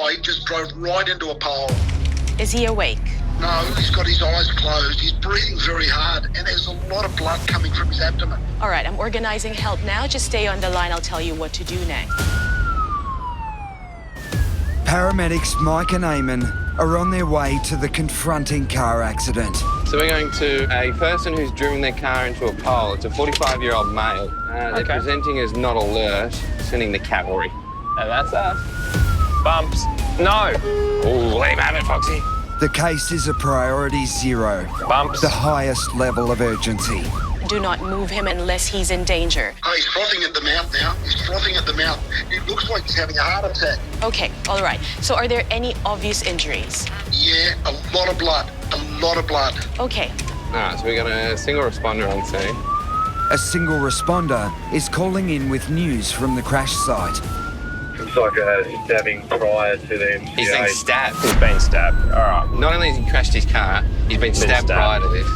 guy just drove right into a pole. Is he awake? No, he's got his eyes closed. He's breathing very hard, and there's a lot of blood coming from his abdomen. All right, I'm organizing help now. Just stay on the line. I'll tell you what to do next. Paramedics Mike and Eamon are on their way to the confronting car accident. So we're going to a person who's driven their car into a pole. It's a 45-year-old male. They're presenting as not alert, sending the cavalry. That's us. Bumps. No. Oh, let him have it, Foxy. The case is a priority 0. Bumps. The highest level of urgency. Do not move him unless he's in danger. Oh, he's frothing at the mouth now. He's frothing at the mouth. It looks like he's having a heart attack. Okay, all right. So are there any obvious injuries? Yeah, a lot of blood. A lot of blood. Okay. All right, so we got a single responder on scene. A single responder is calling in with news from the crash site. Looks like a stabbing prior to the MCA. He's been stabbed. He's been stabbed. All right. Not only has he crashed his car, he's been stabbed prior to this.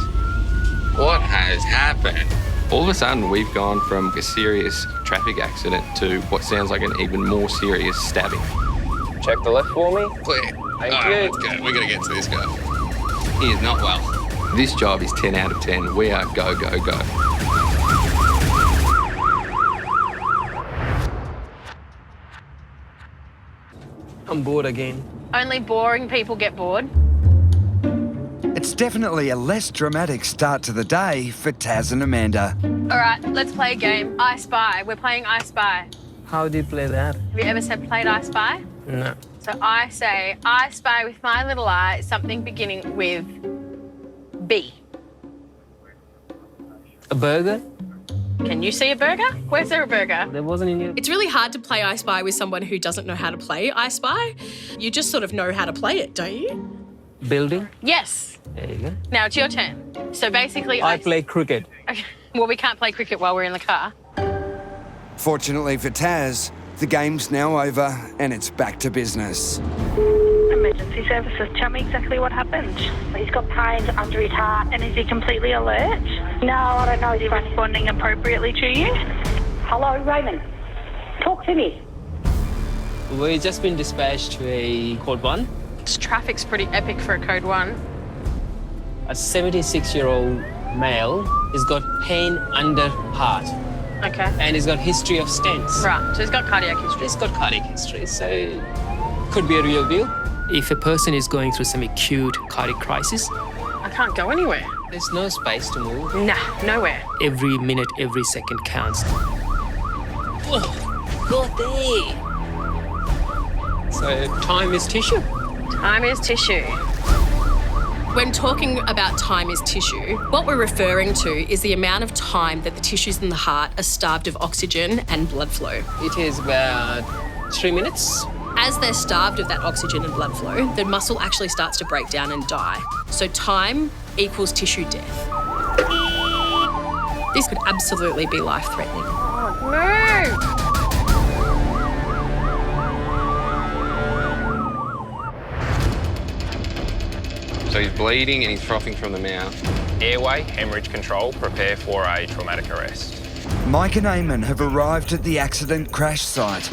What has happened? All of a sudden, we've gone from a serious traffic accident to what sounds like an even more serious stabbing. Check the left for me. Clear. Thank All you. right, let's go. We're going to get to this guy. He is not well. This job is 10 out of 10. We are go, go, go. I'm bored again. Only boring people get bored. It's definitely a less dramatic start to the day for Taz and Amanda. All right, let's play a game. I Spy. We're playing I Spy. How do you play that? Have you ever played I Spy? No. So I say, I spy with my little eye something beginning with B. A burger? Can you see a burger? Where's there a burger? There wasn't any. It's really hard to play I Spy with someone who doesn't know how to play I Spy. You just sort of know how to play it, don't you? Building? Yes. There you go. Now it's your turn. So basically, I play cricket. Okay. Well, we can't play cricket while we're in the car. Fortunately for Taz, the game's now over and it's back to business. Emergency services, tell me exactly what happened. He's got pains under his heart. And is he completely alert? No, I don't know. Is he responding appropriately to you? Hello, Raymond. Talk to me. We've just been dispatched to a code 1. This traffic's pretty epic for a code 1. A 76-year-old male has got pain under heart. Okay. And he's got history of stents. Right, so he's got cardiac history. He's got cardiac history, so could be a real deal. If a person is going through some acute cardiac crisis, I can't go anywhere. there's no space to move. Nah, nowhere. Every minute, every second counts. Oh, got there. So time is tissue. Time is tissue. When talking about time is tissue, what we're referring to is the amount of time that the tissues in the heart are starved of oxygen and blood flow. It is about 3 minutes. As they're starved of that oxygen and blood flow, the muscle actually starts to break down and die. So time equals tissue death. This could absolutely be life-threatening. Oh, no! So he's bleeding and he's frothing from the mouth. Airway, hemorrhage control, prepare for a traumatic arrest. Mike and Eamon have arrived at the accident crash site,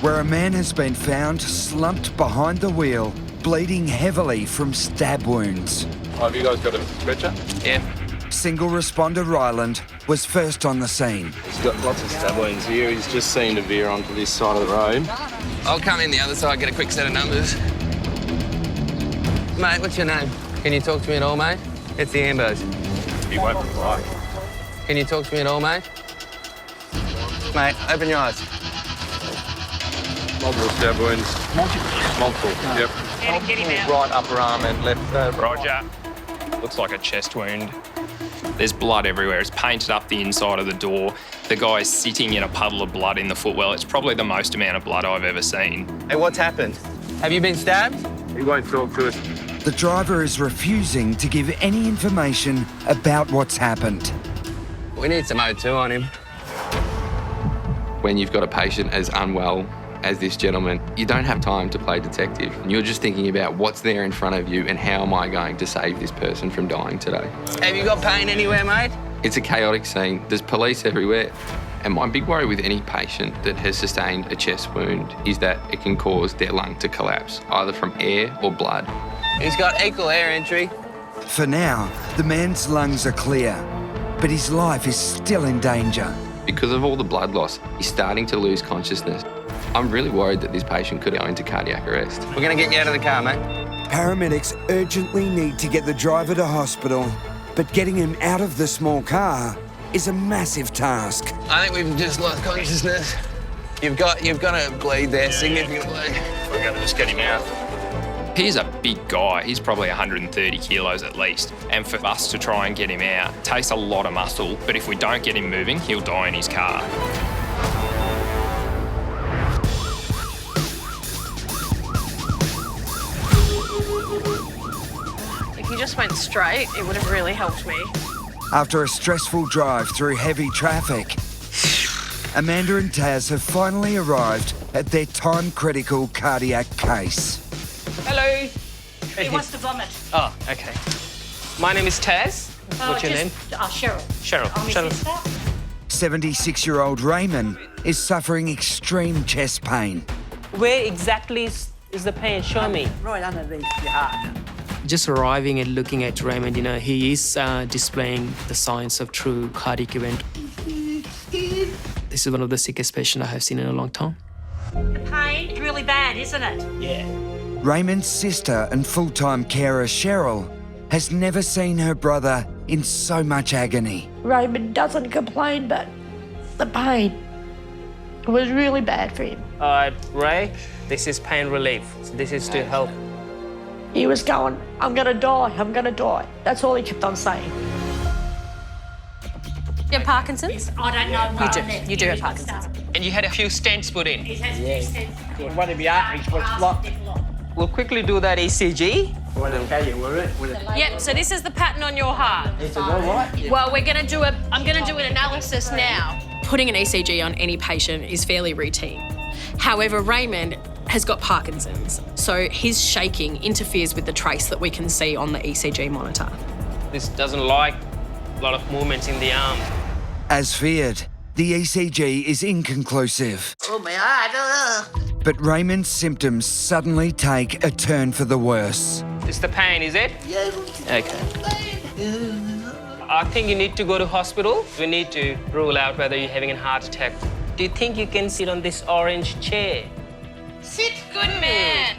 where a man has been found slumped behind the wheel, bleeding heavily from stab wounds. Have you guys got a stretcher? Yeah. Single responder Ryland was first on the scene. He's got lots of stab wounds here. He's just seen to veer onto this side of the road. I'll come in the other side, get a quick set of numbers. Mate, what's your name? Can you talk to me at all, mate? It's the Ambos. He won't reply. Can you talk to me at all, mate? Mate, open your eyes. Multiple stab wounds. Multiple. Yep. Get him out. Right upper arm and left. Roger. Looks like a chest wound. There's blood everywhere. It's painted up the inside of the door. The guy's sitting in a puddle of blood in the footwell. It's probably the most amount of blood I've ever seen. Hey, what's happened? Have you been stabbed? He won't talk to us. The driver is refusing to give any information about what's happened. We need some O2 on him. When you've got a patient as unwell as this gentleman, you don't have time to play detective. You're just thinking about what's there in front of you and how am I going to save this person from dying today. Have you got pain anywhere, mate? It's a chaotic scene. There's police everywhere. And my big worry with any patient that has sustained a chest wound is that it can cause their lung to collapse, either from air or blood. He's got equal air entry. For now, the man's lungs are clear, but his life is still in danger. Because of all the blood loss, he's starting to lose consciousness. I'm really worried that this patient could go into cardiac arrest. We're going to get you out of the car, mate. Paramedics urgently need to get the driver to hospital, but getting him out of the small car is a massive task. I think we've just lost consciousness. You've got to bleed there significantly. We're going to just get him out. He's a big guy. He's probably 130 kilos at least. And for us to try and get him out, it takes a lot of muscle. But if we don't get him moving, he'll die in his car. If you just went straight, it would have really helped me. After a stressful drive through heavy traffic, Amanda and Taz have finally arrived at their time-critical cardiac case. Hello. He wants to vomit. Oh, okay. My name is Taz. What's your name? Cheryl. Cheryl. I'm his sister. 76-year-old Raymond is suffering extreme chest pain. Where exactly is the pain? Show me. Right underneath your heart. Just arriving and looking at Raymond, he is displaying the signs of true cardiac event. This is one of the sickest patients I have seen in a long time. The pain, really bad, isn't it? Yeah. Raymond's sister and full-time carer Cheryl has never seen her brother in so much agony. Raymond doesn't complain, but the pain was really bad for him. Ray, this is pain relief. This is to help. He was going, I'm going to die, I'm going to die. That's all he kept on saying. You have Parkinson's? I don't know. You do have Parkinson's. And you had a few stents put in. It has a few stents. One of the arteries was blocked. We'll quickly do that ECG. Yep, so this is the pattern on your heart. Is it all right? Well, I'm going to do an analysis now. Putting an ECG on any patient is fairly routine. However, Raymond has got Parkinson's, so his shaking interferes with the trace that we can see on the ECG monitor. This doesn't like a lot of movements in the arm. As feared, the ECG is inconclusive. Oh, my heart. But Raymond's symptoms suddenly take a turn for the worse. It's the pain, is it? Yeah. Okay. I think you need to go to hospital. We need to rule out whether you're having a heart attack. Do you think you can sit on this orange chair? Sit, good man.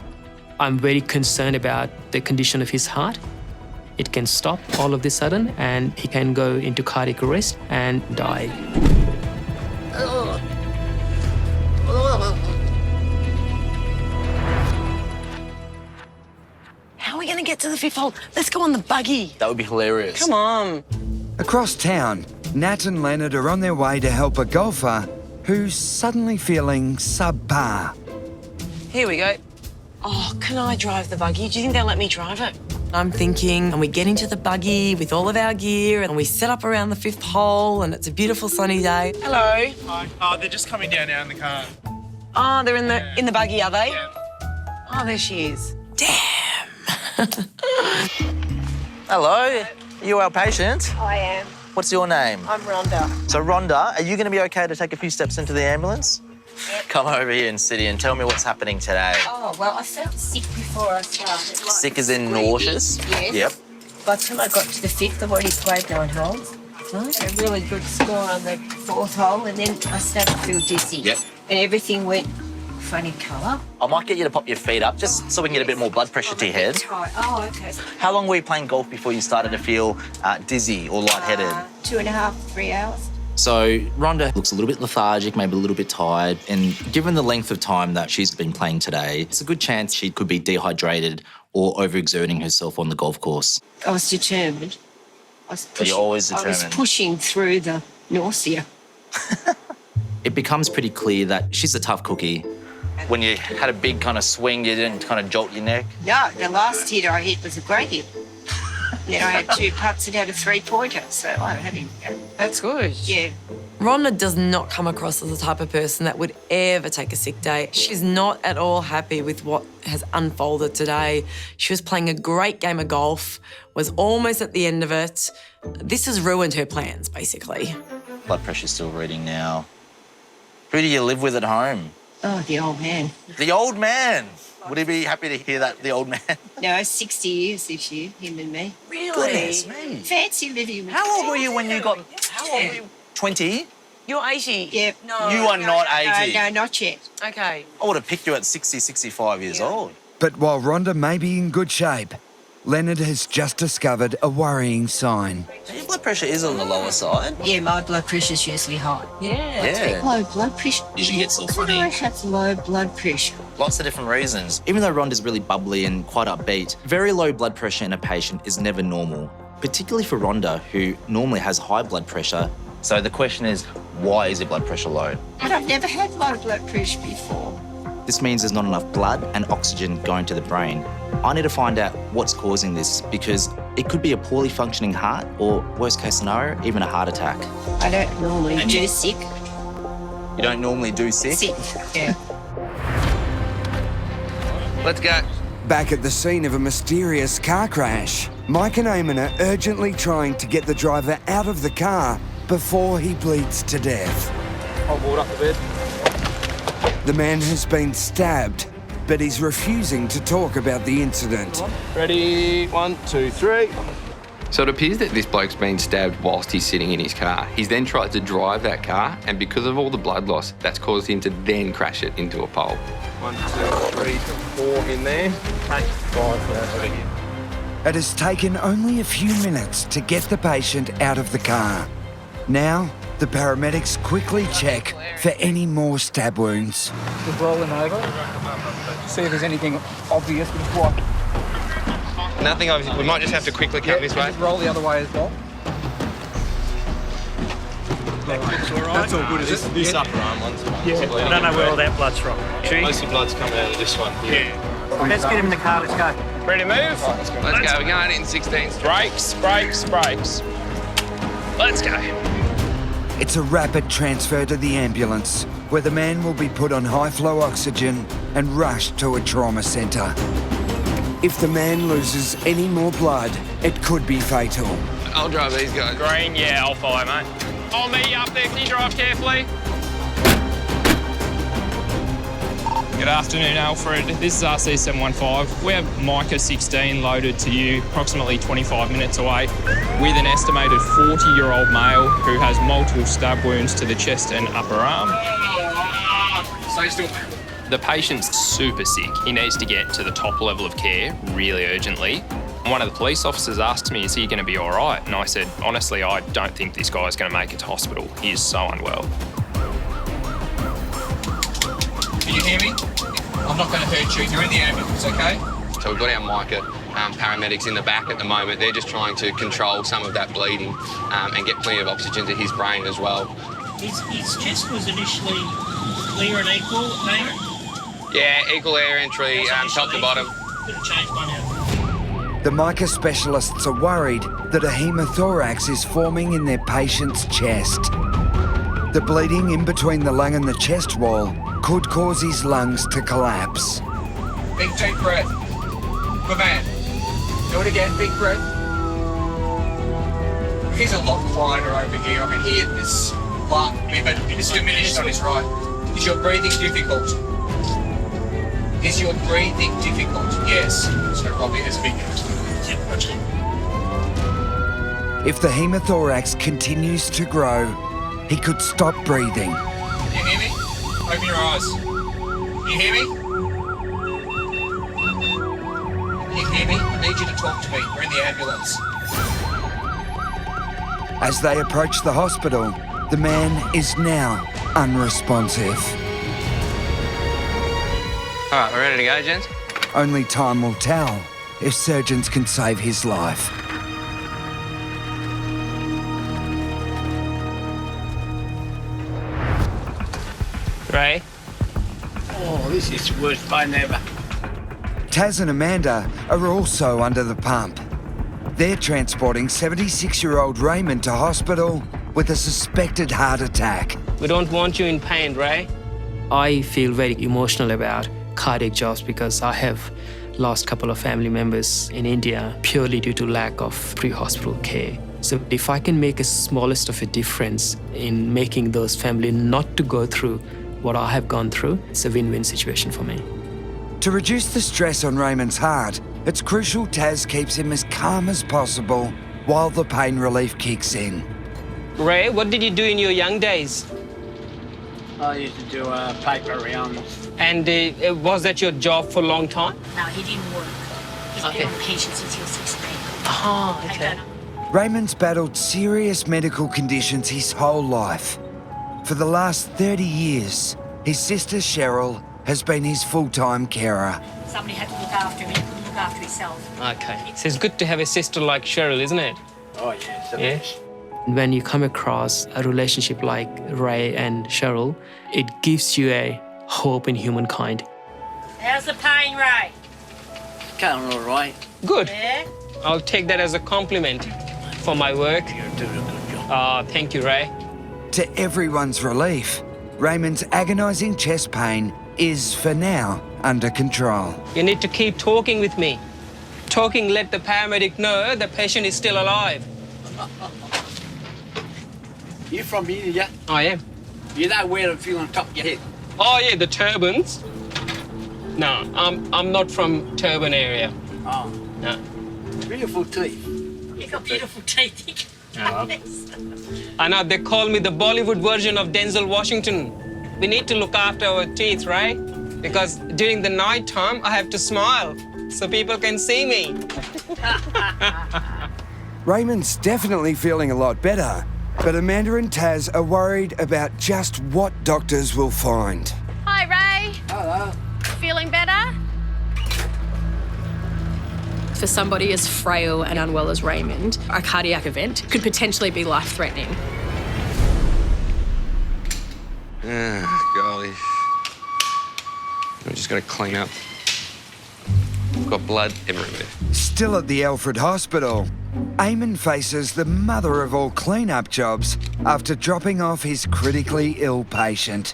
I'm very concerned about the condition of his heart. It can stop all of this sudden and he can go into cardiac arrest and die. How are we going to get to the fifth hole? Let's go on the buggy. That would be hilarious. Come on. Across town, Nat and Leonard are on their way to help a golfer who's suddenly feeling subpar. Here we go. Oh, can I drive the buggy? Do you think they'll let me drive it? I'm thinking, and we get into the buggy with all of our gear and we set up around the fifth hole and it's a beautiful sunny day. Hello. Hi. Oh, they're just coming down now in the car. Oh, they're in the buggy, are they? Yeah. Oh, there she is. Hello, are you our patient? I am. What's your name? I'm Rhonda. So Rhonda, are you going to be okay to take a few steps into the ambulance? Come over here and sit in. Tell me what's happening today. Oh, well, I felt sick before I started. Like Sick as in nauseous? Yes. Yep. By the time I got to the fifth, I've already played 9 holes. I had a really good score on the 4th hole, and then I started to feel dizzy. Yep. And everything went funny colour. I might get you to pop your feet up just so we can get a bit more blood pressure to your head. Oh, okay. How long were you playing golf before you started to feel dizzy or lightheaded? 2.5, 3 hours. So Rhonda looks a little bit lethargic, maybe a little bit tired, and given the length of time that she's been playing today, it's a good chance she could be dehydrated or overexerting herself on the golf course. I was determined. You're always I was determined. pushing through the nausea. It becomes pretty clear that she's a tough cookie. When you had a big kind of swing, you didn't kind of jolt your neck? No, the last hit I hit was a great hit. Then I had 2 putts and had a 3-pointer, so I had him. That's good. Yeah. Rhonda does not come across as the type of person that would ever take a sick day. She's not at all happy with what has unfolded today. She was playing a great game of golf, was almost at the end of it. This has ruined her plans, basically. Blood pressure's still reading now. Who do you live with at home? Oh, the old man. The old man. Would he be happy to hear that, the old man? No, 60 years this year, him and me. Really? Goodness me. Fancy living with How old were you when you got... How old were you? 20? You're 80. Yeah. No. You are not 80. No, not yet. Okay. I would have picked you at 60, 65 years old. But while Rhonda may be in good shape, Leonard has just discovered a worrying sign. Your blood pressure is on the lower side. Yeah, my blood pressure's usually high. Yeah. Low blood pressure. You should get some Why do I have low blood pressure? Lots of different reasons. Even though Rhonda's really bubbly and quite upbeat, very low blood pressure in a patient is never normal, particularly for Rhonda, who normally has high blood pressure. So the question is, why is your blood pressure low? But I've never had low blood pressure before. This means there's not enough blood and oxygen going to the brain. I need to find out what's causing this because it could be a poorly functioning heart or, worst case scenario, even a heart attack. I don't normally do sick. You don't normally do sick? Sick, yeah. Let's go. Back at the scene of a mysterious car crash, Mike and Eamon are urgently trying to get the driver out of the car before he bleeds to death. I'll board up the bed. The man has been stabbed, but he's refusing to talk about the incident. Ready? 1, 2, 3. So it appears that this bloke's been stabbed whilst he's sitting in his car. He's then tried to drive that car, and because of all the blood loss, that's caused him to then crash it into a pole. 1, 2, 3, 4 in there. 5 there. It has taken only a few minutes to get the patient out of the car. Now, the paramedics quickly check for any more stab wounds. Just roll him over. See if there's anything obvious before. Nothing obvious. We might just have to quickly cut this way. Just roll the other way as well. That looks all right. That's all good, is it? This upper arm one's fine. Yeah. I don't know where all that blood's from. Most of the blood's coming out of this one. Yeah. Let's get him in the car, let's go. Ready to move? Let's go. We're going in 16th. Brakes, brakes, brakes. Let's go. It's a rapid transfer to the ambulance, where the man will be put on high-flow oxygen and rushed to a trauma centre. If the man loses any more blood, it could be fatal. I'll drive these guys. Green, yeah, I'll follow, mate. I'll meet you up there. Can you drive carefully? Good afternoon, Alfred. This is RC715. We have MICA 16 loaded to you approximately 25 minutes away with an estimated 40-year-old male who has multiple stab wounds to the chest and upper arm. Stay still. The patient's super sick. He needs to get to the top level of care really urgently. One of the police officers asked me, is he going to be all right? And I said, honestly, I don't think this guy's going to make it to hospital. He is so unwell. Can you hear me? I'm not going to hurt you. You're in the ambulance, okay? So we've got our MICA paramedics in the back at the moment. They're just trying to control some of that bleeding and get plenty of oxygen to his brain as well. His chest was initially clear and equal, Eamon? Yeah, equal air entry, top to bottom. Could have changed by now. The MICA specialists are worried that a hemothorax is forming in their patient's chest. The bleeding in between the lung and the chest wall could cause his lungs to collapse. Big deep breath. Good man. Do it again, big breath. He's a lot quieter over here. I can hear this lung but it's diminished on his right. Is your breathing difficult? Is your breathing difficult? Yes. So probably as big. If the hemothorax continues to grow, he could stop breathing. Can you hear me? Open your eyes. Can you hear me? Can you hear me? I need you to talk to me. We're in the ambulance. As they approach the hospital, the man is now unresponsive. All right, we're ready to go, gents? Only time will tell if surgeons can save his life. Ray? Oh, this is the worst pain ever. Taz and Amanda are also under the pump. They're transporting 76-year-old Raymond to hospital with a suspected heart attack. We don't want you in pain, Ray. I feel very emotional about cardiac jobs because I have lost a couple of family members in India purely due to lack of pre-hospital care. So if I can make a smallest of a difference in making those families not to go through what I have gone through, it's a win-win situation for me. To reduce the stress on Raymond's heart, it's crucial Taz keeps him as calm as possible while the pain relief kicks in. Ray, what did you do in your young days? I used to do paper rounds. And was that your job for a long time? No, he didn't work. He's been on pension since he was 16. Oh, okay. Raymond's battled serious medical conditions his whole life. For the last 30 years, his sister Cheryl has been his full-time carer. Somebody had to look after him. He couldn't look after himself. Okay. So it's good to have a sister like Cheryl, isn't it? Oh, yes, it is. When you come across a relationship like Ray and Cheryl, it gives you a hope in humankind. How's the pain, Ray? Going all right. Good. Yeah? I'll take that as a compliment for my work. You're doing a good job. Thank you, Ray. To everyone's relief, Raymond's agonising chest pain is, for now, under control. You need to keep talking with me. Talking let the paramedic know the patient is still alive. You from here, yeah? I am. You that wear a few on top of your head? Oh, yeah, the turbans. No, I'm not from turban area. Oh. No. Beautiful teeth. You got beautiful teeth. I know, they call me the Bollywood version of Denzel Washington. We need to look after our teeth, right? Because during the night time, I have to smile so people can see me. Raymond's definitely feeling a lot better, but Amanda and Taz are worried about just what doctors will find. Hi, Ray. Hello. Feeling better? For somebody as frail and unwell as Raymond, a cardiac event could potentially be life-threatening. Golly. I'm just gonna clean up. I've got blood everywhere. Still at the Alfred Hospital, Eamon faces the mother of all clean-up jobs after dropping off his critically ill patient.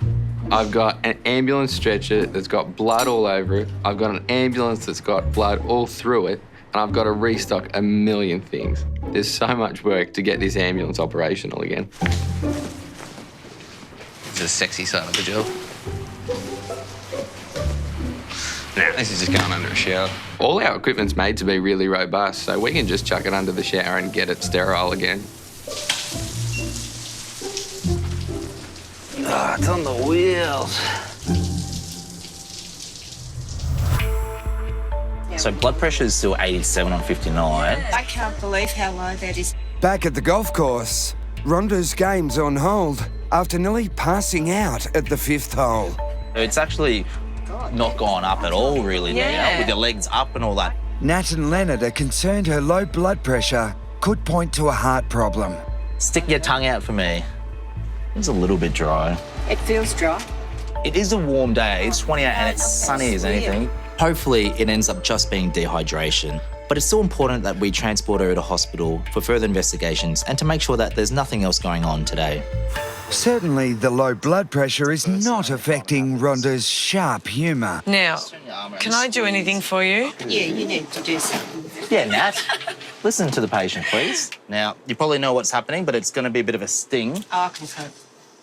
I've got an ambulance stretcher that's got blood all over it. I've got an ambulance that's got blood all through it. And I've got to restock a million things. There's so much work to get this ambulance operational again. It's the sexy side of the job. Nah, this is just going under a shower. All our equipment's made to be really robust, so we can just chuck it under the shower and get it sterile again. Oh, it's on the wheels. So blood pressure is still 87 on 59. I can't believe how low that is. Back at the golf course, Rhonda's game's on hold after nearly passing out at the 5th hole. It's actually not gone up at all, really, now, with your legs up and all that. Nat and Leonard are concerned her low blood pressure could point to a heart problem. Stick your tongue out for me. It's a little bit dry. It feels dry. It is a warm day. It's 28 and it's sunny as anything. Hopefully, it ends up just being dehydration. But it's still important that we transport her to hospital for further investigations and to make sure that there's nothing else going on today. Certainly, the low blood pressure is not affecting Rhonda's sharp humour. Now, can I do anything for you? Yeah, you need to do something. Yeah, Nat, listen to the patient, please. Now, you probably know what's happening, but it's going to be a bit of a sting. I can cope.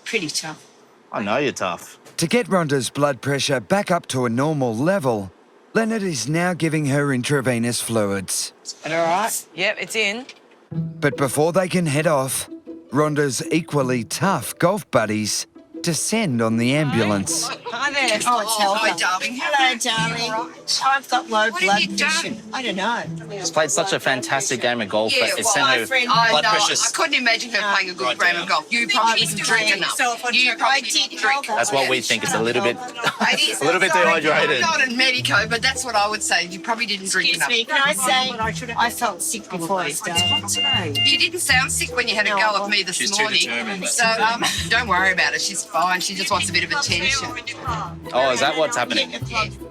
Pretty tough. I know you're tough. To get Rhonda's blood pressure back up to a normal level, Leonard is now giving her intravenous fluids. Is that all right? Yep, it's in. But before they can head off, Rhonda's equally tough golf buddies descend on the ambulance. Hi there. Oh, it's Helga. Hi, darling. Hello, darling. I've got low blood pressure. I don't know. She's played such a fantastic game of golf that it's sent her I blood know. pressure. I couldn't imagine her playing a good game of golf. You probably didn't drink enough. You probably didn't drink. That's what we think. It's a little bit, It is. a little bit dehydrated. Not in medico, but that's what I would say. You probably didn't drink enough. Excuse me, can I say I felt sick before I started. You didn't sound sick when you had a go of me this morning. So don't worry about it. She's fine. She just wants a bit of attention. Oh, is that what's happening?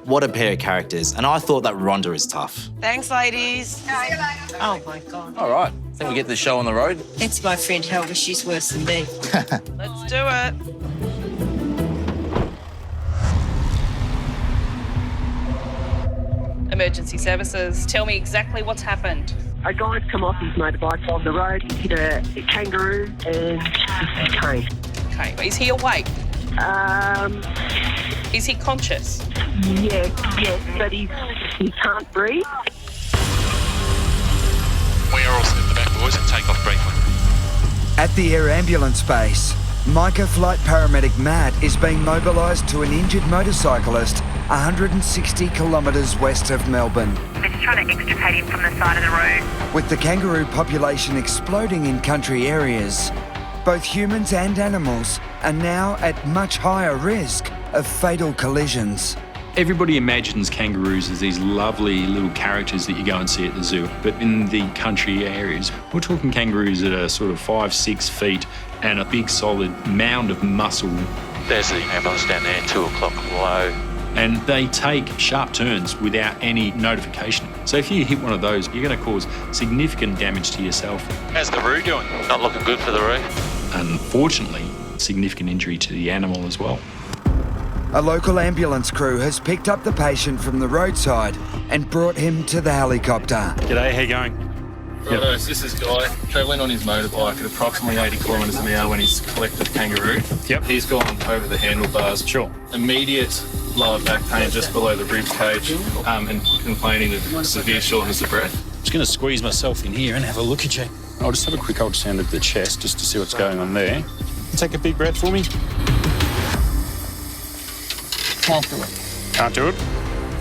What a pair of characters. And I thought that Rhonda is tough. Thanks, ladies. Oh, my God. All right. I think we get the show on the road. That's my friend Helga. She's worse than me. Let's do it. Emergency services, tell me exactly what's happened. A guy's come off his motorbike on the road, hit a kangaroo and he's detained. Okay, but is he awake? Is he conscious? Yes, but he can't breathe. We are all set in the back, boys, and take off briefly. At the air ambulance base, MICA flight paramedic Matt is being mobilised to an injured motorcyclist 160 kilometres west of Melbourne. They're just trying to extricate him from the side of the road. With the kangaroo population exploding in country areas, both humans and animals are now at much higher risk of fatal collisions. Everybody imagines kangaroos as these lovely little characters that you go and see at the zoo. But in the country areas, we're talking kangaroos that are sort of 5-6 feet and a big solid mound of muscle. There's the ambulance down there, 2 o'clock low. And they take sharp turns without any notification. So if you hit one of those, you're going to cause significant damage to yourself. How's the roo doing? Not looking good for the roo. Unfortunately, significant injury to the animal as well. A local ambulance crew has picked up the patient from the roadside and brought him to the helicopter. G'day, how you going? Righto, so this is Guy, travelling on his motorbike at approximately 80 kilometres an hour when he's collected a kangaroo. Yep. He's gone over the handlebars. Sure. Immediate lower back pain just below the rib cage and complaining of severe shortness of breath. I'm just going to squeeze myself in here and have a look at you. I'll just have a quick ultrasound of the chest just to see what's going on there. Take a big breath for me. Can't do it. Can't do it?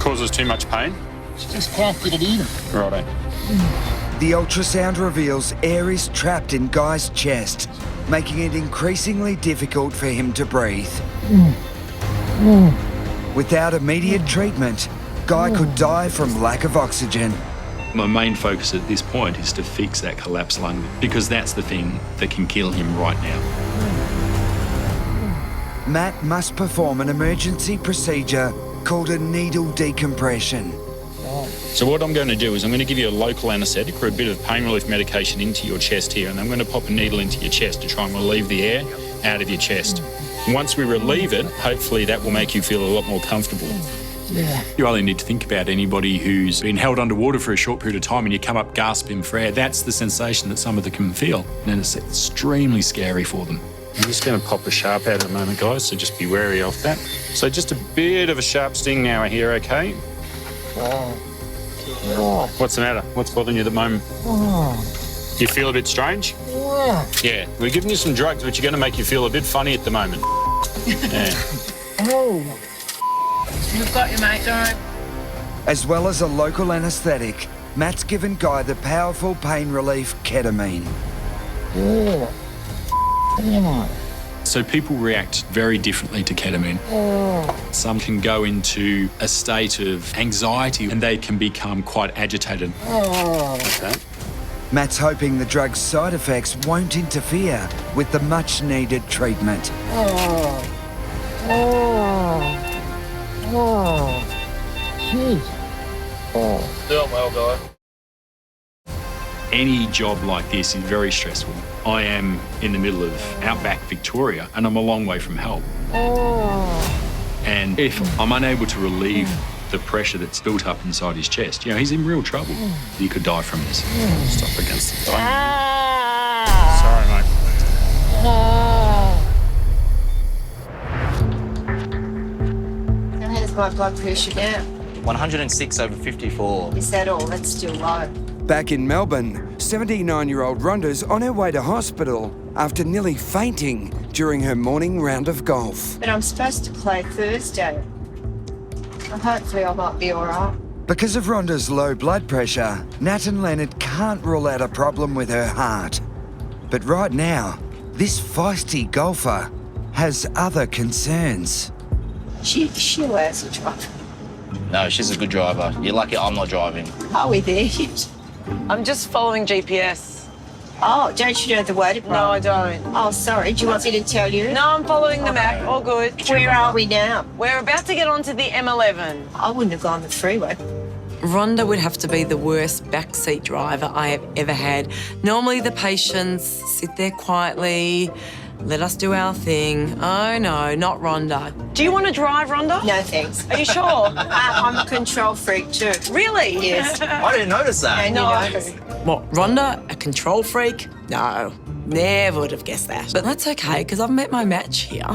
Causes too much pain? Just can't get it in. Righto. The ultrasound reveals air is trapped in Guy's chest, making it increasingly difficult for him to breathe. Without immediate treatment, Guy could die from lack of oxygen. My main focus at this point is to fix that collapsed lung because that's the thing that can kill him right now. Matt must perform an emergency procedure called a needle decompression. So what I'm going to do is I'm going to give you a local anaesthetic or a bit of pain relief medication into your chest here, and I'm going to pop a needle into your chest to try and relieve the air out of your chest. Once we relieve it, hopefully that will make you feel a lot more comfortable. Yeah. You only need to think about anybody who's been held underwater for a short period of time and you come up gasping for air. That's the sensation that some of them can feel, and it's extremely scary for them. I'm just going to pop a sharp out at the moment, guys, so just be wary of that. So just a bit of a sharp sting now here, okay? What's the matter? What's bothering you at the moment? You feel a bit strange? Yeah, we're giving you some drugs which are going to make you feel a bit funny at the moment. Yeah. You've got your mate, don't. As well as a local anaesthetic, Matt's given Guy the powerful pain relief ketamine. So people react very differently to ketamine. Some can go into a state of anxiety and they can become quite agitated. Okay. Matt's hoping the drug's side effects won't interfere with the much-needed treatment. Doing well, Guy. Any job like this is very stressful. I am in the middle of outback Victoria and I'm a long way from help. And if I'm unable to relieve the pressure that's built up inside his chest, you know, he's in real trouble. He could die from this. Stop against the diamond. Sorry, mate. How has my blood pressure now? 106/54. Is that all? That's still low. Back in Melbourne, 79-year-old Rhonda's on her way to hospital after nearly fainting during her morning round of golf. But I'm supposed to play Thursday. Well, hopefully I might be all right. Because of Rhonda's low blood pressure, Nat and Leonard can't rule out a problem with her heart. But right now, this feisty golfer has other concerns. She allows a drive. No, she's a good driver. You're lucky I'm not driving. Are we there yet? I'm just following GPS. Oh, don't you know the way to No, I don't. Oh, sorry. Do you want me to tell you? No, I'm following the map. All good. Where are we now? We're about to get onto the M11. I wouldn't have gone the freeway. Rhonda would have to be the worst backseat driver I have ever had. Normally the patients sit there quietly, Let us do our thing. Oh, no, not Rhonda. Do you want to drive, Rhonda? No, thanks. Are you sure? I'm a control freak too. Really? Yes. I didn't notice that. No. What, Rhonda, a control freak? No, never would have guessed that. But that's okay, because I've met my match here.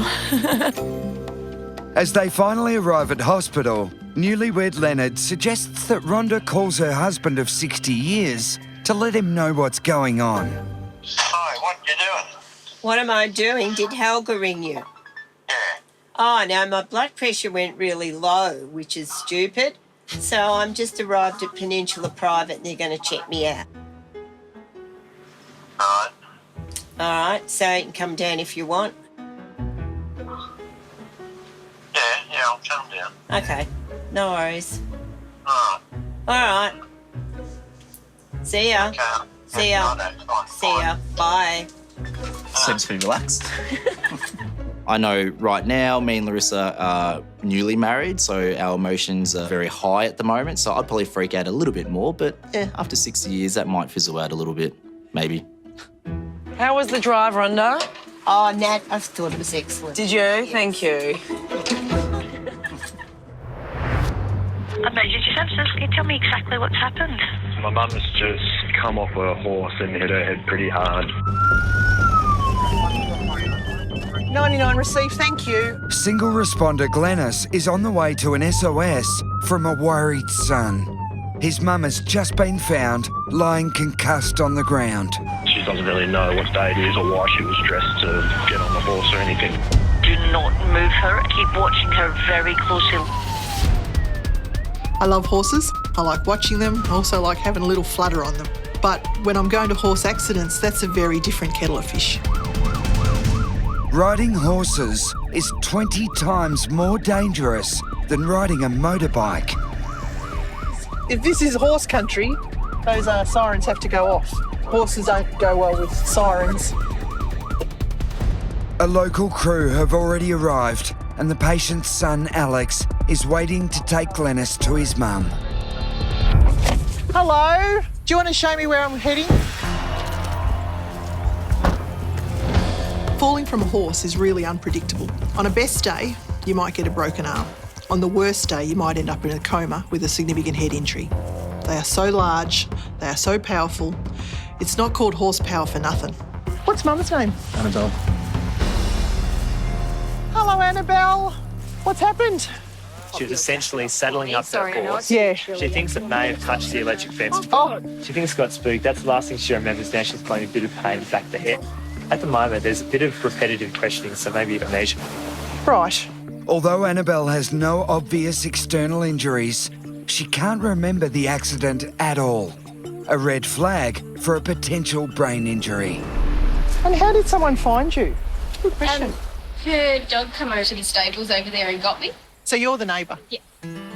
As they finally arrive at hospital, newlywed Leonard suggests that Rhonda calls her husband of 60 years to let him know what's going on. Hi, what you doing? What am I doing? Did Helga ring you? Yeah. Oh, no, my blood pressure went really low, which is stupid. So I'm just arrived at Peninsula Private and they're going to check me out. All All right, so you can come down if you want. Yeah, I'll come down. Okay, no worries. All All right. See ya. Okay. See ya. See ya. Bye. Seems to be relaxed. I know right now me and Larissa are newly married, so our emotions are very high at the moment, so I'd probably freak out a little bit more, but yeah, after 60 years, that might fizzle out a little bit, maybe. How was the drive, Rhonda? Oh, Nat, I thought it was excellent. Did you? Thank you. Emergency services, can you tell me exactly what's happened? My mum's just come off a horse and hit her head pretty hard. 99 received, thank you. Single responder Glennis is on the way to an SOS from a worried son. His mum has just been found lying concussed on the ground. She doesn't really know what day it is or why she was dressed to get on the horse or anything. Do not move her. Keep watching her very closely. I love horses. I like watching them. I also like having a little flutter on them. But when I'm going to horse accidents, that's a very different kettle of fish. Riding horses is 20 times more dangerous than riding a motorbike. If this is horse country, those sirens have to go off. Horses don't go well with sirens. A local crew have already arrived and the patient's son, Alex, is waiting to take Glennis to his mum. Hello, do you want to show me where I'm heading? Falling from a horse is really unpredictable. On a best day, you might get a broken arm. On the worst day, you might end up in a coma with a significant head injury. They are so large, they are so powerful. It's not called horsepower for nothing. What's Mum's name? Annabelle. Hello, Annabelle. What's happened? She was essentially saddling up that horse. Yeah. She thinks it may have touched the electric fence. Oh. She thinks it got spooked. That's the last thing she remembers now. She's feeling a bit of pain in the back of the head. At the moment, there's a bit of repetitive questioning, so maybe amnesia. Right. Although Annabelle has no obvious external injuries, she can't remember the accident at all. A red flag for a potential brain injury. And how did someone find you? Good question. Her dog come over to the stables over there and got me. So you're the neighbour? Yeah.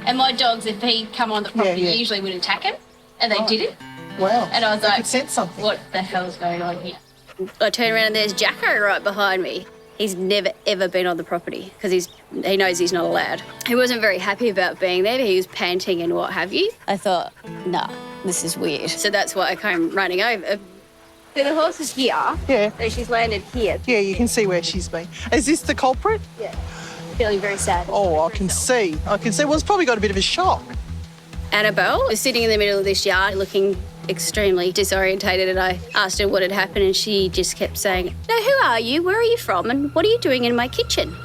And my dogs, if he'd come on the property, usually would attack him, and they didn't. Wow. And I was like, sense something. What the hell's going on here? I turn around and there's Jacko right behind me. He's never, ever been on the property because he knows he's not allowed. He wasn't very happy about being there. He was panting and what have you. I thought, nah, this is weird. So that's why I came running over. So the horse is here. Yeah. So she's landed here. Yeah, you can see where she's been. Is this the culprit? Yeah. Feeling very sad. Oh, I can see. Well, it's probably got a bit of a shock. Annabelle was sitting in the middle of this yard looking extremely disorientated, and I asked her what had happened and she just kept saying, "No, who are you? Where are you from? And what are you doing in my kitchen?"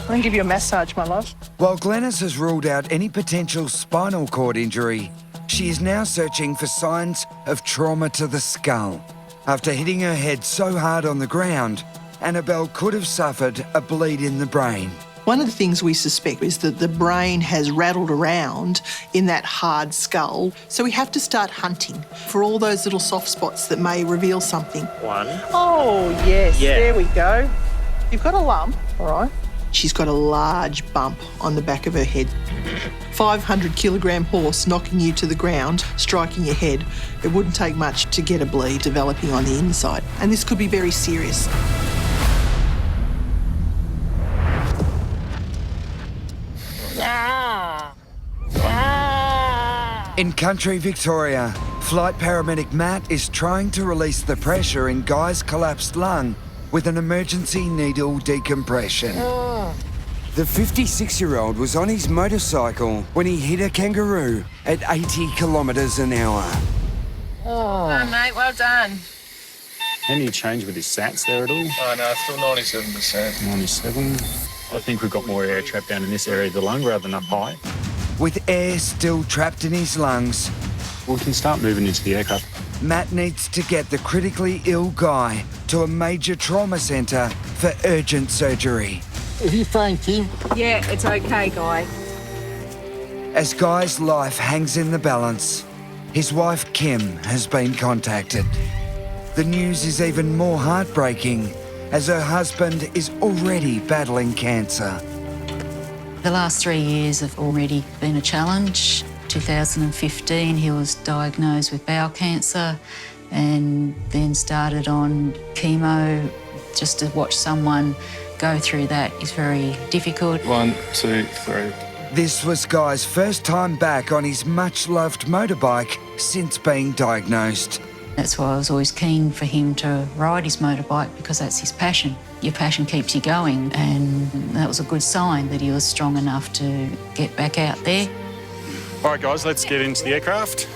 I can give you a massage, my love. While Glennis has ruled out any potential spinal cord injury, she is now searching for signs of trauma to the skull. After hitting her head so hard on the ground, Annabelle could have suffered a bleed in the brain. One of the things we suspect is that the brain has rattled around in that hard skull. So we have to start hunting for all those little soft spots that may reveal something. One. Oh, yes. Yeah. There we go. You've got a lump, all right. She's got a large bump on the back of her head. 500-kilogram horse knocking you to the ground, striking your head. It wouldn't take much to get a bleed developing on the inside. And this could be very serious. In country Victoria, flight paramedic Matt is trying to release the pressure in Guy's collapsed lung with an emergency needle decompression. The 56-year-old was on his motorcycle when he hit a kangaroo at 80 kilometres an hour. Well done, mate. Well done. Any change with his sats there at all? Oh, no, it's still 97%. 97. I think we've got more air trapped down in this area of the lung rather than up high. With air still trapped in his lungs, We can start moving into the aircraft. Matt needs to get the critically ill guy to a major trauma centre for urgent surgery. Is he fine, Tim? Yeah, it's okay, Guy. As Guy's life hangs in the balance, his wife Kim has been contacted. The news is even more heartbreaking as her husband is already battling cancer. The last 3 years have already been a challenge. 2015, he was diagnosed with bowel cancer and then started on chemo. Just to watch someone go through that is very difficult. 1, 2, 3. This was Guy's first time back on his much-loved motorbike since being diagnosed. That's why I was always keen for him to ride his motorbike, because that's his passion. Your passion keeps you going, and that was a good sign that he was strong enough to get back out there. All right, guys, let's get into the aircraft.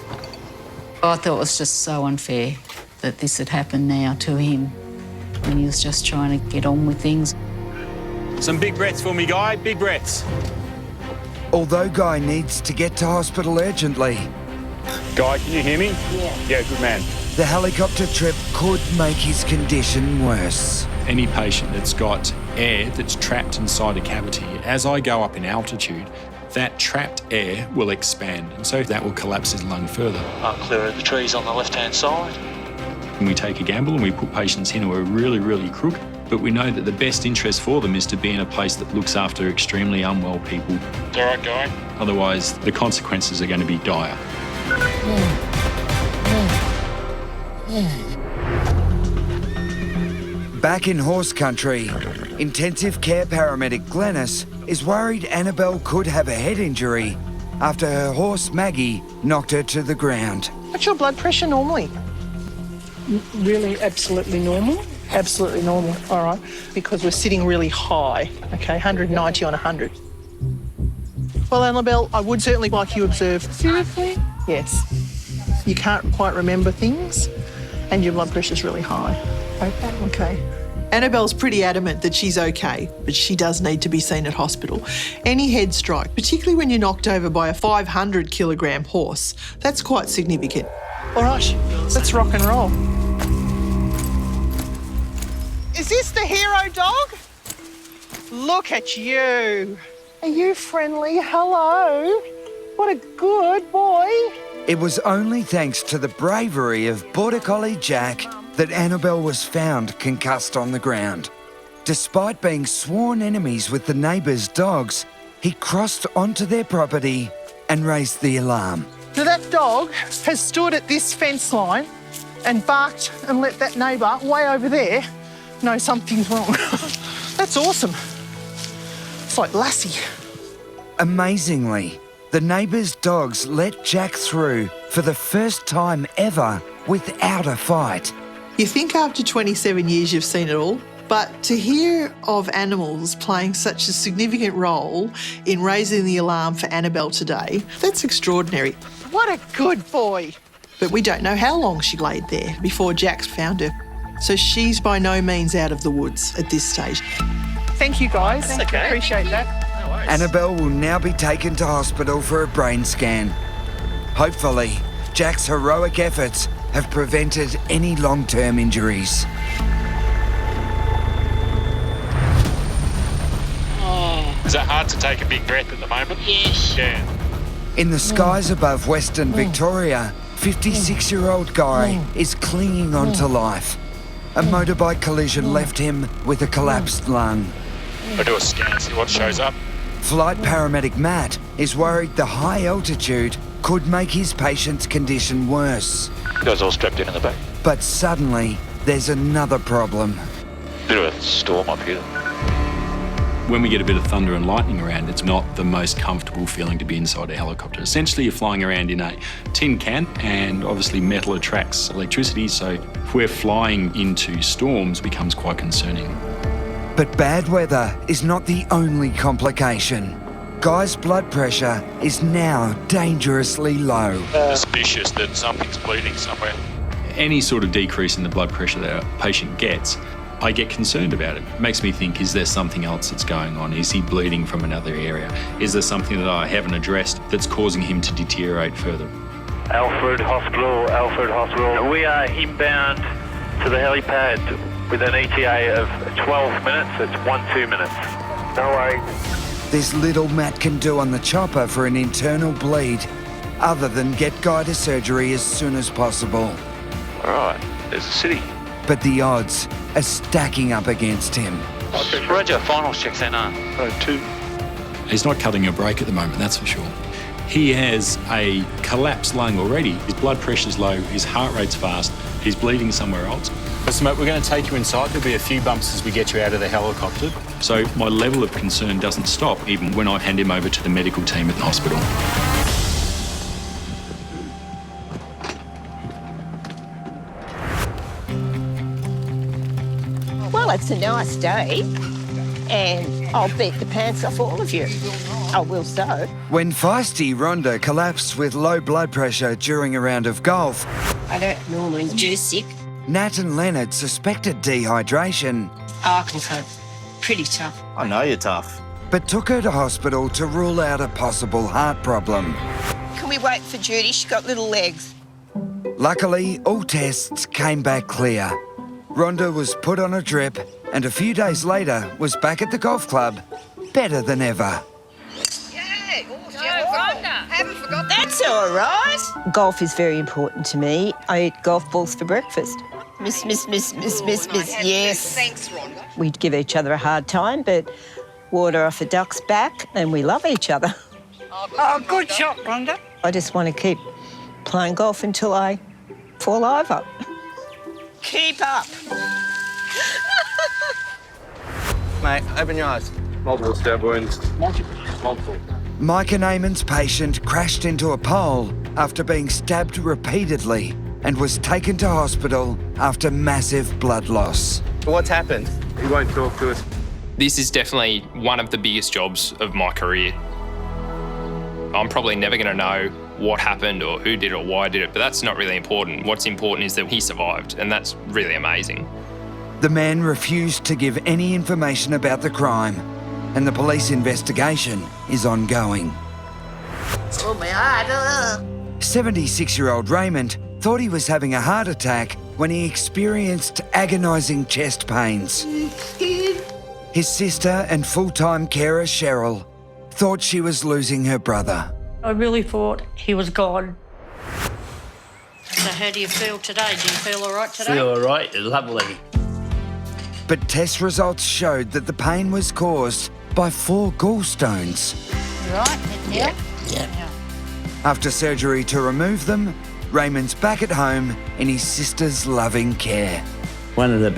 I thought it was just so unfair that this had happened now to him when he was just trying to get on with things. Some big breaths for me, Guy, big breaths. Although Guy needs to get to hospital urgently, Guy, can you hear me? Yeah, good man. the helicopter trip could make his condition worse. Any patient that's got air that's trapped inside a cavity, as I go up in altitude, that trapped air will expand, and so that will collapse his lung further. I'll clear of the trees on the left-hand side. And we take a gamble and we put patients in who are really, really crook, but we know that the best interest for them is to be in a place that looks after extremely unwell people. It's all right, Guy. Otherwise, the consequences are going to be dire. Back in horse country, intensive care paramedic Glennis is worried Annabelle could have a head injury after her horse Maggie knocked her to the ground. What's your blood pressure normally? Really, absolutely normal? Absolutely normal, all right, because we're sitting really high, okay, 190 on 100. Well, Annabelle, I would certainly like you observed. Seriously? Yes. You can't quite remember things and your blood pressure's really high. Okay. Annabelle's pretty adamant that she's okay, but she does need to be seen at hospital. Any head strike, particularly when you're knocked over by a 500-kilogram horse, that's quite significant. All right, let's rock and roll. Is this the hero dog? Look at you. Are you friendly? Hello. What a good boy. It was only thanks to the bravery of Border Collie Jack that Annabelle was found concussed on the ground. Despite being sworn enemies with the neighbours' dogs, he crossed onto their property and raised the alarm. Now that dog has stood at this fence line and barked and let that neighbour way over there know something's wrong. That's awesome. It's like Lassie. Amazingly, the neighbours' dogs let Jack through for the first time ever without a fight. You think after 27 years you've seen it all, but to hear of animals playing such a significant role in raising the alarm for Annabelle today, that's extraordinary. What a good boy. But we don't know how long she laid there before Jack's found her. So she's by no means out of the woods at this stage. Thank you, guys. That's okay. Appreciate that. Annabelle will now be taken to hospital for a brain scan. Hopefully, Jack's heroic efforts have prevented any long-term injuries. Is that hard to take a big breath at the moment? Yes. Yeah. In the skies above Western Victoria, 56-year-old Guy is clinging on to life. A motorbike collision left him with a collapsed lung. We'll do a scan, see what shows up. Flight paramedic Matt is worried the high altitude could make his patient's condition worse. You guys all strapped in the back. But suddenly, there's another problem. Bit of a storm up here. When we get a bit of thunder and lightning around, it's not the most comfortable feeling to be inside a helicopter. Essentially, you're flying around in a tin can, and obviously metal attracts electricity, so if we're flying into storms, it becomes quite concerning. But bad weather is not the only complication. Guy's blood pressure is now dangerously low. Suspicious that something's bleeding somewhere. Any sort of decrease in the blood pressure that a patient gets, I get concerned about it. It makes me think, is there something else that's going on? Is he bleeding from another area? Is there something that I haven't addressed that's causing him to deteriorate further? Alfred Hospital. We are inbound to the helipad with an ETA of 12 minutes. It's 1-2 minutes. No worries. There's little Matt can do on the chopper for an internal bleed, other than get Guy to surgery as soon as possible. All right, there's the city. But the odds are stacking up against him. Roger, final check center. 2. He's not cutting a break at the moment, that's for sure. He has a collapsed lung already. His blood pressure's low, his heart rate's fast, he's bleeding somewhere else. Listen, mate, we're going to take you inside. There'll be a few bumps as we get you out of the helicopter. So my level of concern doesn't stop even when I hand him over to the medical team at the hospital. Well, it's a nice day, and I'll beat the pants off all of you. I will so. When feisty Rhonda collapsed with low blood pressure during a round of golf, I don't normally do sick. Nat and Leonard suspected dehydration, Arkansas, pretty tough. I know you're tough. but took her to hospital to rule out a possible heart problem. Can we wait for Judy? She's got little legs. Luckily, all tests came back clear. Rhonda was put on a drip and a few days later was back at the golf club, better than ever. Haven't forgot that. That's all right. Golf is very important to me. I eat golf balls for breakfast. Miss, yes. Thanks, Rhonda. We'd give each other a hard time, but water off a duck's back and we love each other. Oh, good shot, Rhonda. I just want to keep playing golf until I fall over. Keep up. Mate, open your eyes. Multiple stab wounds. Multiple. Mike and Eamon's patient crashed into a pole after being stabbed repeatedly and was taken to hospital after massive blood loss. What's happened? He won't talk to us. This is definitely one of the biggest jobs of my career. I'm probably never going to know what happened or who did it or why I did it, but that's not really important. What's important is that he survived, and that's really amazing. The man refused to give any information about the crime, and the police investigation is ongoing. Oh, my heart. 76-year-old Raymond thought he was having a heart attack when he experienced agonising chest pains. His sister and full-time carer Cheryl thought she was losing her brother. I really thought he was gone. So how do you feel today? Do you feel all right today? Feel all right, lovely. But test results showed that the pain was caused by 4 gallstones. You right? Yeah. After surgery to remove them, Raymond's back at home in his sister's loving care. One of the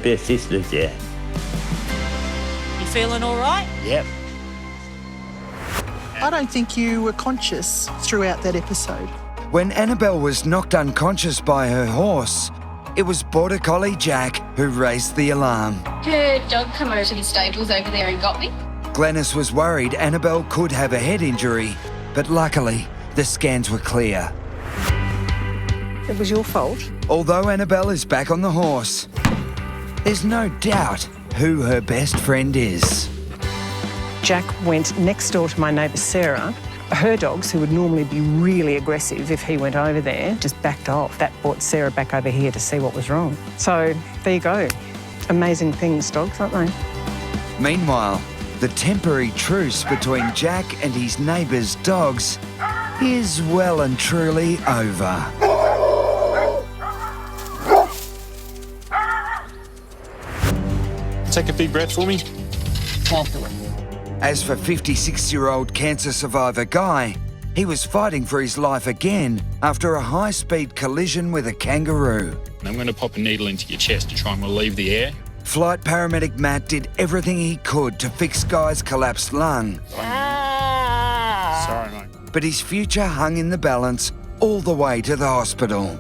best sisters, yeah. You feeling all right? Yep. I don't think you were conscious throughout that episode. When Annabelle was knocked unconscious by her horse, it was Border Collie Jack who raised the alarm. Her dog come over to the stables over there and got me. Glennis was worried Annabelle could have a head injury, but luckily the scans were clear. It was your fault. Although Annabelle is back on the horse, there's no doubt who her best friend is. Jack went next door to my neighbour Sarah. Her dogs, who would normally be really aggressive if he went over there, just backed off. That brought Sarah back over here to see what was wrong. So there you go. Amazing things, dogs, aren't they? Meanwhile, the temporary truce between Jack and his neighbour's dogs is well and truly over. Take a big breath for me. Can't do it. As for 56-year-old cancer survivor Guy, he was fighting for his life again after a high-speed collision with a kangaroo. I'm going to pop a needle into your chest to try and relieve the air. Flight paramedic Matt did everything he could to fix Guy's collapsed lung. Sorry, mate. But his future hung in the balance all the way to the hospital.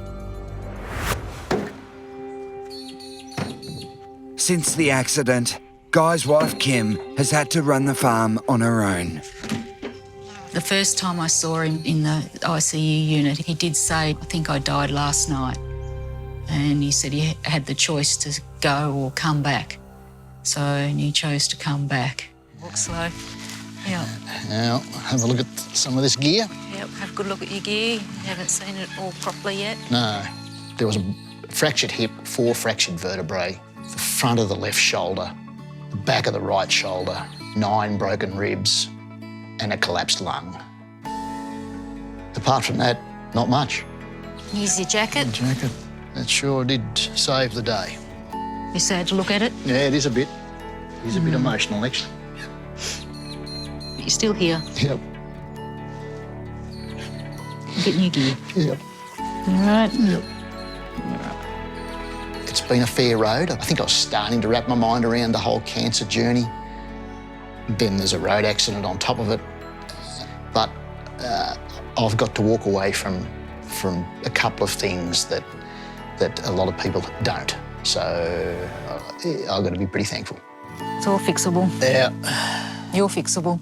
Since the accident, Guy's wife Kim has had to run the farm on her own. The first time I saw him in the ICU unit, he did say, I think I died last night. And he said he had the choice to go or come back. So he chose to come back. Walk slow. Yeah. Now, have a look at some of this gear. Yep, have a good look at your gear. You haven't seen it all properly yet. No. There was a fractured hip, 4 fractured vertebrae, the front of the left shoulder, the back of the right shoulder, 9 broken ribs, and a collapsed lung. Apart from that, not much. Here's your jacket. Jacket. That sure did save the day. You sad to look at it? Yeah, it is a bit. It is a bit emotional, actually. But you're still here. Yep. Get new gear. Yep. All right? Yep. It's been a fair road. I think I was starting to wrap my mind around the whole cancer journey. Then there's a road accident on top of it. But I've got to walk away from a couple of things that a lot of people don't. So I've got to be pretty thankful. It's all fixable. Yeah. You're fixable.